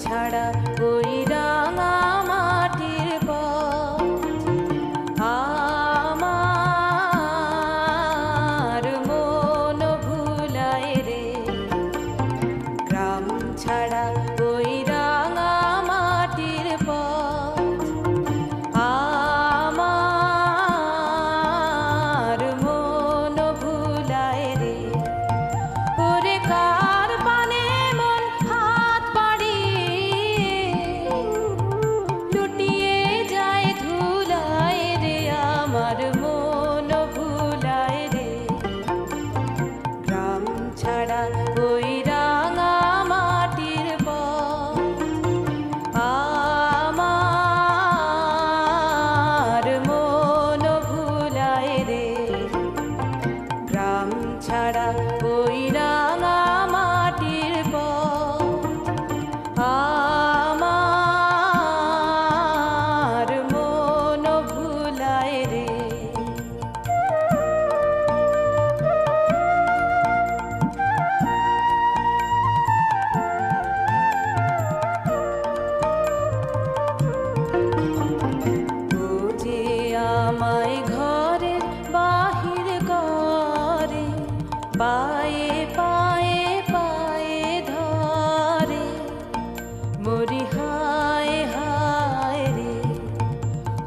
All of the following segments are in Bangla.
ছাড়া ওই রাঙা মাটির পথ আমার মন ভুলায় রে। গ্রাম ছাড়া ওই রাঙা মাটির পথ আমার মন ভুলায় রে। ওরে কার পানে মন হাত বাড়িয়ে লুটিয়ে যায় ধুলায় রে, আমার মন ভুলায় রে। গ্রাম ছাড়া ওই রাঙা মাটির পথ আমার মন ভুলায় রে। গ্রাম ছাড়া ওই রাঙা মাটির পথ আমার মন ভুলায় রে। ও যে আমায় ঘরের বাহির করে, পায়ে পায়ে পায়ে ধরে, মরি হায় হায় রে।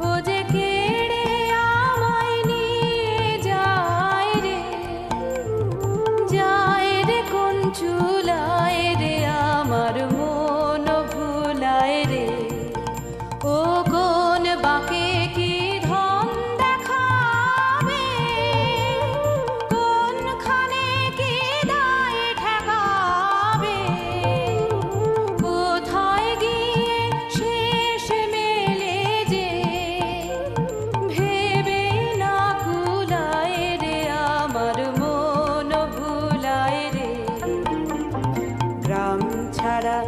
ও যে কেড়ে আমায় নিয়ে যায় রে, যায় রে কোন চুলায় রে, আমার মন ভুলায় রে। ও কোন বাঁকে কি ধন দেখাবে, কোনখানে কি দায় ঠেকাবে, কোথায় গিয়ে শেষ মেলে যে ভেবে না কুলায় রে, আমার মন ভুলায় রে। গ্রাম ছাড়া